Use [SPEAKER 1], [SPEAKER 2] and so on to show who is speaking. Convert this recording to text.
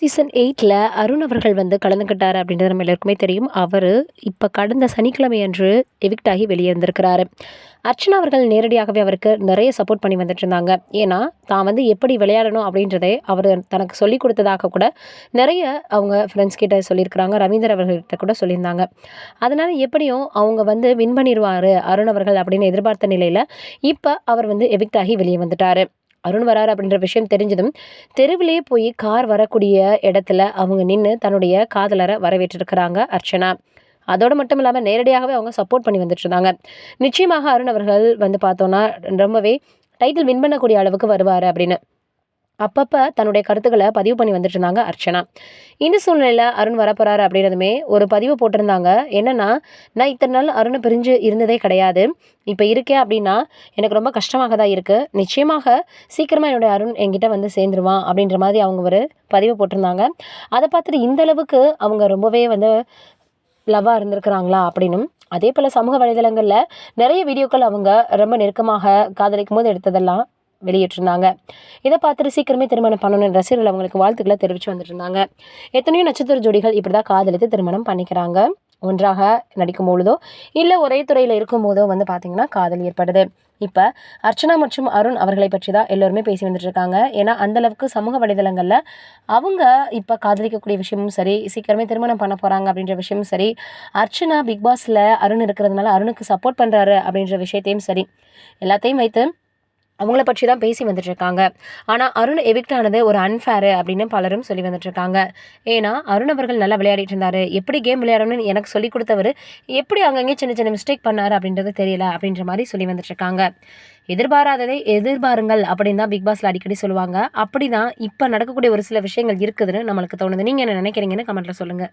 [SPEAKER 1] Season 8ல Arun அவர்கள் வந்து கலந்துக்கிட்டாரு அப்படின்றது நம்ம எல்லாருக்குமே தெரியும். அவரு இப்ப கடந்த சனிக்கிழமை அன்று எவிக்ட் ஆகி வெளியே இருந்திருக்கிறாரு. அர்ச்சனா அவர்கள் நேரடியாகவே அவருக்கு நிறைய சப்போர்ட் பண்ணி வந்துட்டுருந்தாங்க. ஏன்னா, தான் வந்து எப்படி விளையாடணும் அப்படின்றதை அவரு தனக்கு சொல்லிக் குடுத்ததாக கூட நிறைய அவங்க ஃப்ரெண்ட்ஸ் கிட்ட சொல்லியிருக்கிறாங்க. ரவீந்தர் அவர்கள்கிட்ட கூட சொல்லியிருந்தாங்க. அதனால எப்படியும் அவங்க வந்து வின் பண்ணிருவாரு அருண் அவர்கள் அப்படின்னு எதிர்பார்த்த நிலையில, இப்ப அவர் வந்து எவிக்ட் ஆகி வெளியே வந்துட்டாரு. அருண் வராரு அப்படின்ற விஷயம் தெரிஞ்சதும், தெருவிலேயே போய் கார் வரக்கூடிய இடத்துல அவங்க நின்னு தன்னுடைய காதலர வரவேற்றிருக்கிறாங்க அர்ச்சனா. அதோட மட்டும் இல்லாம நேரடியாகவே அவங்க சப்போர்ட் பண்ணி வந்துட்டுருந்தாங்க. நிச்சயமாக அருண் அவர்கள் வந்து பார்த்தோம்னா, ரொம்பவே டைட்டில் வின் பண்ணக்கூடிய அளவுக்கு வருவாரு அப்படின்னு. அப்பப்ப தன்னுடைய கருத்துக்கள பதிவு பண்ணி வந்துட்டுருந்தாங்க அர்ச்சனா. இந்த சூழ்நிலையில அருண் வரப்போறாரு அப்படின்னதுமே ஒரு பதிவு போட்டிருந்தாங்க. என்னன்னா, "நான் இத்தன நாள் அருண பிரிஞ்சு இருந்ததே கிடையாது. இப்ப இருக்கேன் அப்படின்னா, எனக்கு ரொம்ப கஷ்டமாக தான் இருக்கு. நிச்சயமாக சீக்கிரமா என்னுடைய அருண் என்கிட்ட வந்து சேர்ந்துருவான்." அப்படின்ற மாதிரி அவங்க ஒரு பதிவு போட்டிருந்தாங்க. அத பார்த்துட்டு இந்த அளவுக்கு அவங்க ரொம்பவே வந்து லவ்வா இருந்திருக்கிறாங்களா அப்படின்னும், அதேபோல சமூக வலைதளங்கள்ல நெறைய வீடியோக்கள் அவங்க ரொம்ப நெருக்கமாக காதலிக்கும்போது எடுத்ததெல்லாம் வெளியிட்டிருந்தாங்க. இத பார்த்துட்டு சீக்கிரமே திருமணம் பண்ணணும்னு ரசிகர்கள் அவங்களுக்கு வாழ்த்துக்கள தெரிவிச்சு வந்துட்டுருந்தாங்க. எத்தனையோ நட்சத்திர ஜோடிகள் இப்படிதான் காதலித்து திருமணம் பண்ணிக்கிறாங்க. ஒன்றாக நடிக்கும்பொழுதோ, இல்ல ஒரே துறையில இருக்கும்போதோ வந்து பார்த்தீங்கன்னா, காதல் ஏற்படுது. இப்ப அர்ச்சனா மற்றும் அருண் அவர்களை பற்றி தான் எல்லோருமே பேசி வந்துட்டு இருக்காங்க. ஏன்னா, அந்த அளவுக்கு சமூக வலைதளங்கள்ல அவங்க இப்ப காதலிக்கக்கூடிய விஷயமும் சரி, சீக்கிரமே திருமணம் பண்ண போறாங்க அப்படின்ற விஷயமும் சரி, அர்ச்சனா பிக் பாஸ்ல அருண் இருக்கிறதுனால அருணுக்கு சப்போர்ட் பண்றாரு அப்படின்ற விஷயத்தையும் சரி, எல்லாத்தையும் வைத்து அவங்கள பற்றி தான் பேசி வந்துட்டுருக்காங்க. ஆனா, அருண் எவிக்ட் ஆனது ஒரு அன்ஃபேரு அப்படின்னு பலரும் சொல்லி வந்துட்டுருக்காங்க. ஏன்னா, அருண் அவர்கள் நல்லா விளையாடிட்டு இருந்தாரு. எப்படி கேம் விளையாடணும்னு எனக்கு சொல்லிக் குடுத்தவரு, எப்படி அங்கங்கே சின்ன சின்ன மிஸ்டேக் பண்ணாரு அப்படின்றது தெரியல அப்படின்ற மாரி சொல்லி வந்துட்டுருக்காங்க. எதிர்பாராததை எதிர்பாருங்கள் அப்படின்னு தான் பிக் பாஸ்ல அடிக்கடி சொல்லுவாங்க. அப்படிதான் இப்ப நடக்கக்கூடிய ஒரு சில விஷயங்கள் இருக்குதுன்னு நம்மளுக்கு தோணுது. நீங்க என்ன நினைக்கிறீங்கன்னு கமெண்ட்ல சொல்லுங்க.